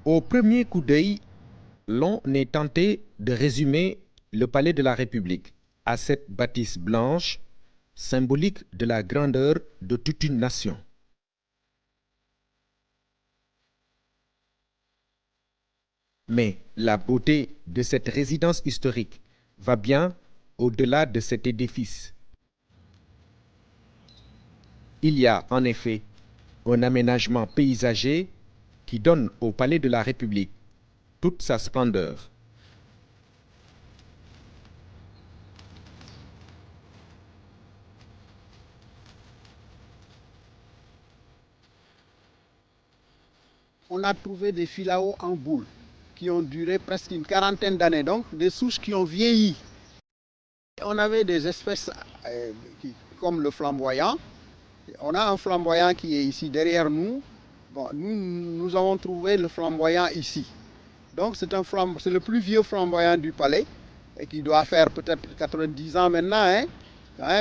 Au premier coup d'œil, l'on est tenté de résumer le palais de la République à cette bâtisse blanche, symbolique de la grandeur de toute une nation. Mais la beauté de cette résidence historique va bien au-delà de cet édifice. Il y a en effet un aménagement paysager qui donne au palais de la République toute sa splendeur. On a trouvé des filaos en boule qui ont duré presque une quarantaine d'années, donc des souches qui ont vieilli. On avait des espèces comme le flamboyant. On a un flamboyant qui est ici derrière nous. Bon, nous avons trouvé le flamboyant ici. Donc c'est le plus vieux flamboyant du palais et qui doit faire peut-être 90 ans maintenant,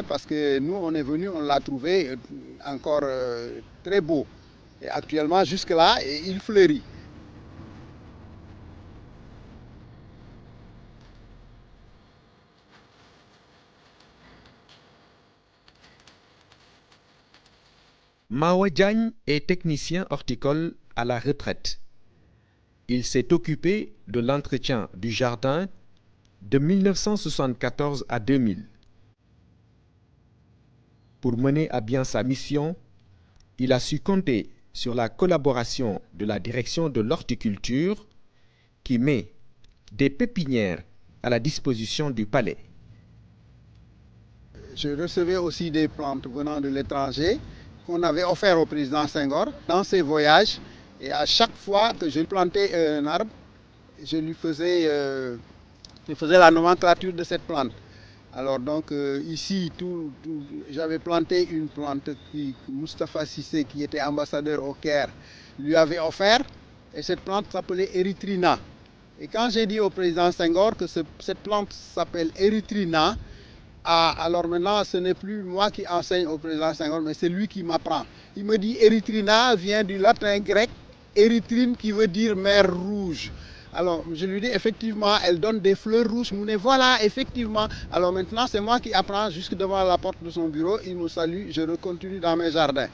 parce que nous on est venu, on l'a trouvé encore très beau. Et actuellement jusque-là, il fleurit. Mawa Diagne est technicien horticole à la retraite. Il s'est occupé de l'entretien du jardin de 1974 à 2000. Pour mener à bien sa mission, il a su compter sur la collaboration de la direction de l'horticulture qui met des pépinières à la disposition du palais. Je recevais aussi des plantes venant de l'étranger qu'on avait offert au président Senghor dans ses voyages. Et à chaque fois que je plantais un arbre, je faisais la nomenclature de cette plante. Alors donc ici, j'avais planté une plante que Moustapha Cissé, qui était ambassadeur au Caire, lui avait offert. Et cette plante s'appelait Erythrina. Et quand j'ai dit au président Senghor que cette plante s'appelle Erythrina, alors maintenant, ce n'est plus moi qui enseigne au président Senghor, mais c'est lui qui m'apprend. Il me dit Erythrina vient du latin grec, érythrine qui veut dire mer rouge. Alors je lui dis effectivement, elle donne des fleurs rouges. Mais voilà, effectivement. Alors maintenant, c'est moi qui apprends jusque devant la porte de son bureau. Il me salue, je continue dans mes jardins.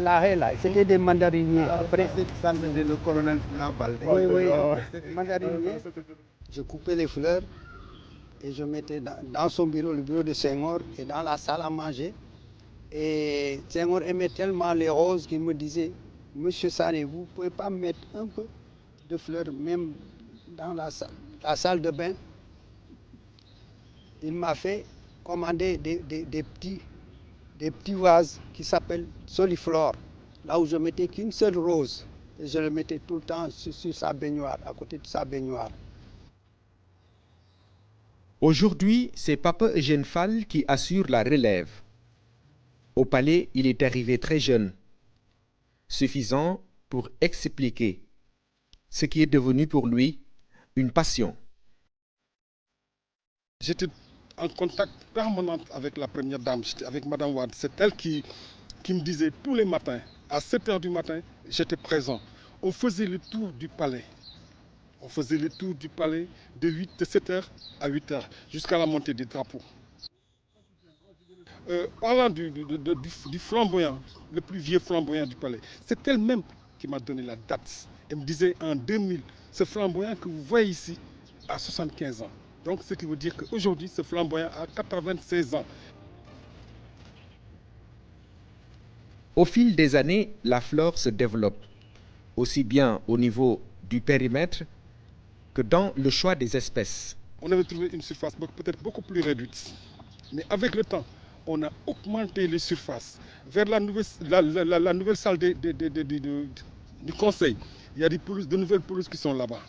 L'arrêt là, c'était des mandariniers. Après, c'était le colonel Nabal. Oui, mandariniers. Je coupais les fleurs et je mettais dans son bureau, le bureau de Senghor, et dans la salle à manger. Et Senghor aimait tellement les roses qu'il me disait, Monsieur Sané, vous ne pouvez pas mettre un peu de fleurs même dans la salle de bain. Il m'a fait commander des petits vases qui s'appellent soliflore, là où je mettais qu'une seule rose. Et je le mettais tout le temps sur sa baignoire, à côté de sa baignoire. Aujourd'hui, c'est Papa Eugène Fall qui assure la relève. Au palais, il est arrivé très jeune, suffisant pour expliquer ce qui est devenu pour lui une passion. J'étais en contact permanent avec la première dame, avec Madame Wade. C'est elle qui me disait tous les matins, à 7 h du matin, j'étais présent. On faisait le tour du palais. On faisait le tour du palais de 7 h à 8 h, jusqu'à la montée des drapeaux. Parlant du flamboyant, le plus vieux flamboyant du palais, c'est elle-même qui m'a donné la date. Elle me disait en 2000, ce flamboyant que vous voyez ici a 75 ans. Donc ce qui veut dire qu'aujourd'hui, ce flamboyant a 96 ans. Au fil des années, la flore se développe, aussi bien au niveau du périmètre que dans le choix des espèces. On avait trouvé une surface peut-être beaucoup plus réduite. Mais avec le temps, on a augmenté les surfaces vers la nouvelle salle du conseil, il y a de nouvelles pelouses qui sont là-bas.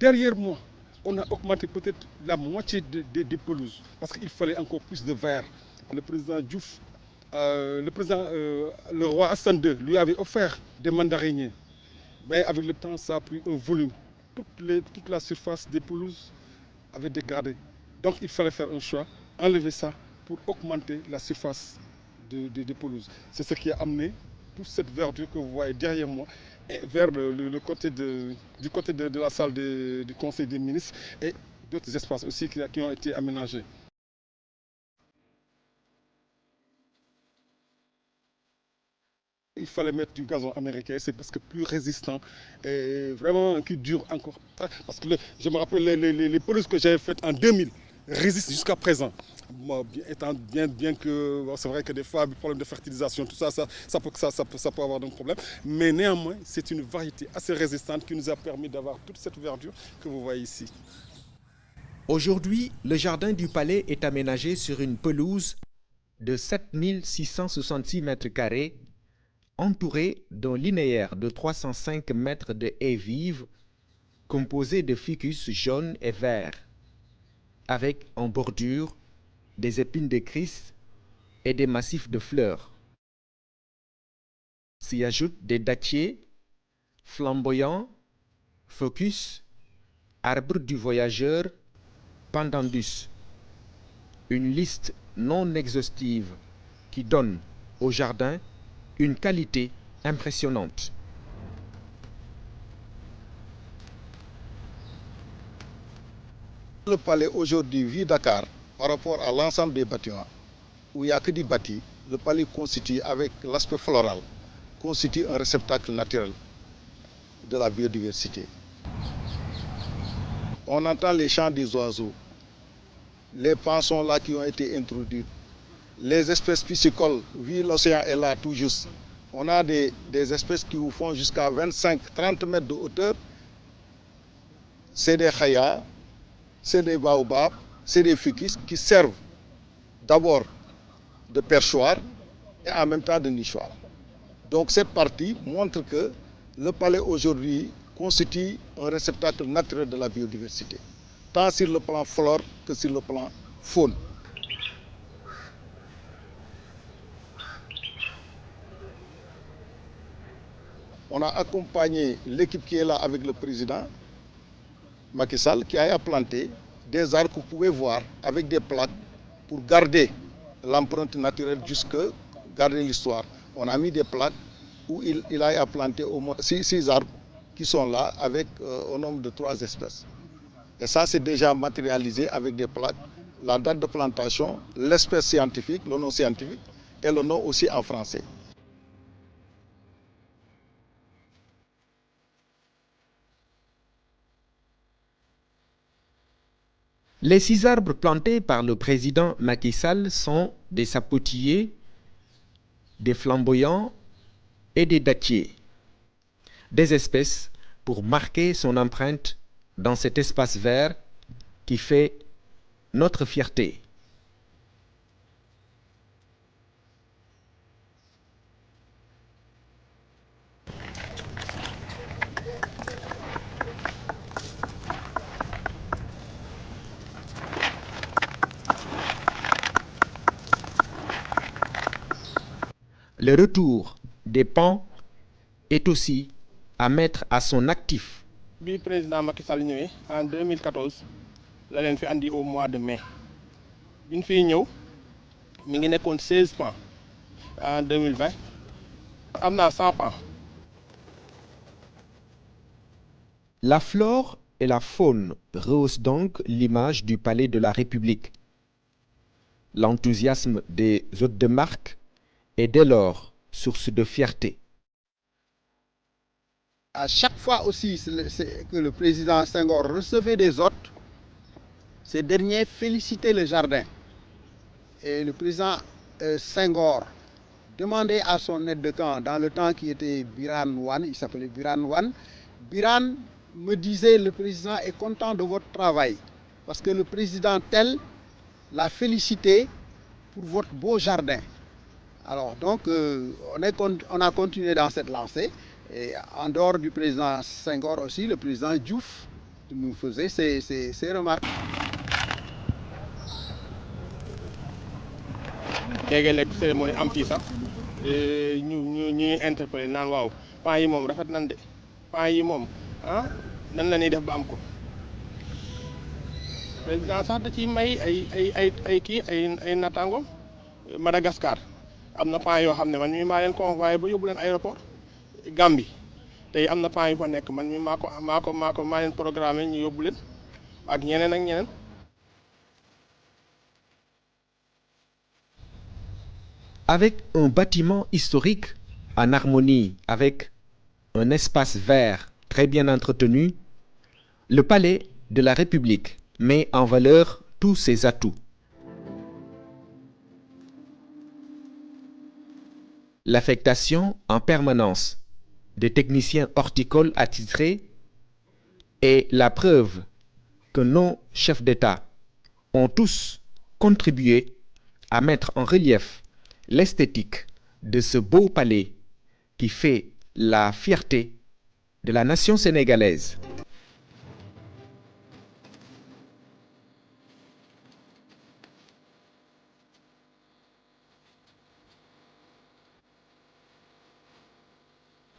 Derrière moi, on a augmenté peut-être la moitié des pelouses parce qu'il fallait encore plus de verre. Le président Diouf, le roi Hassan II lui avait offert des mandariniers. Mais avec le temps, ça a pris un volume. Toute la surface des pelouses avait dégradé. Donc il fallait faire un choix, enlever ça pour augmenter la surface des pelouses. C'est ce qui a amené toute cette verdure que vous voyez derrière moi et vers le côté du côté de la salle du Conseil des ministres et d'autres espaces aussi qui ont été aménagés. Il fallait mettre du gazon américain, c'est parce que plus résistant et vraiment qui dure encore. Parce que je me rappelle les pelouses que j'avais faites en 2000 résistent jusqu'à présent. Moi, bien que bon, c'est vrai que des fois, le problème de fertilisation, tout ça, ça peut avoir des problèmes. Mais néanmoins, c'est une variété assez résistante qui nous a permis d'avoir toute cette verdure que vous voyez ici. Aujourd'hui, le jardin du palais est aménagé sur une pelouse de 7666 mètres carrés, entourée d'un linéaire de 305 mètres de haies vives, composées de ficus jaunes et verts, avec en bordure des épines de Christ et des massifs de fleurs. S'y ajoutent des dattiers, flamboyants, focus, arbres du voyageur, pendandus. Une liste non exhaustive qui donne au jardin une qualité impressionnante. Le palais aujourd'hui vit Dakar par rapport à l'ensemble des bâtiments où il n'y a que des bâtis. Le palais constitue, avec l'aspect floral, constitue un réceptacle naturel de la biodiversité. On entend les chants des oiseaux, les pansons là qui ont été introduits, les espèces piscicoles, vu l'océan est là tout juste. On a des espèces qui vous font jusqu'à 25-30 mètres de hauteur. C'est des khayas, c'est des baobabs, c'est des ficus qui servent d'abord de perchoir et en même temps de nichoir. Donc cette partie montre que le palais aujourd'hui constitue un réceptacle naturel de la biodiversité, tant sur le plan flore que sur le plan faune. On a accompagné l'équipe qui est là avec le président Macky Sall qui a planté des arbres que vous pouvez voir avec des plaques pour garder l'empreinte naturelle jusque garder l'histoire. On a mis des plaques où il a planté au moins 6 arbres qui sont là avec au nombre de 3 espèces. Et ça c'est déjà matérialisé avec des plaques, la date de plantation, l'espèce scientifique, le nom scientifique et le nom aussi en français. Les 6 arbres plantés par le président Macky Sall sont des sapotiers, des flamboyants et des dattiers. Des espèces pour marquer son empreinte dans cet espace vert qui fait notre fierté. Le retour des pans est aussi à mettre à son actif. Le président Macky Sall ñëwee en 2014 la leen fi andi au mois de mai bi ñu fiy ñëw mi ngi nekkoon 16 pans en 2020 am naa 100 pans. La flore et la faune rehaussent donc l'image du palais de la République. L'enthousiasme des hôtes de marque est dès lors source de fierté. À chaque fois aussi que le président Senghor recevait des hôtes, ces derniers félicitaient le jardin. Et le président Senghor demandait à son aide de camp, dans le temps qui était Biran Wan, il s'appelait Biran Wan, Biran me disait le président est content de votre travail, parce que le président tel l'a félicité pour votre beau jardin. Alors donc on a continué dans cette lancée Et en dehors du président Senghor aussi, le président Diouf nous faisait ses remarques. léegi-léeg cérémonie am fii sax ñuy interpellé naan waaw pan yi moom rafet nan de pan yi moom ah nan la ñuy def ba am ko président sax da ciy may ay nattaangoom Madagascar am na pan yoo xam ne man mii maa leen convoyé ba yóbbu leen aéroport Gambie tey am na pan yu fa nekk man mii maa leen programmé ñu yóbbu leen ak ñeneen ak ñeneen. Avec un bâtiment historique en harmonie avec un espace vert très bien entretenu, le palais de la République met en valeur tous ses atouts. L'affectation en permanence des techniciens horticoles attitrés est la preuve que nos chefs d'État ont tous contribué à mettre en relief l'esthétique de ce beau palais qui fait la fierté de la nation sénégalaise.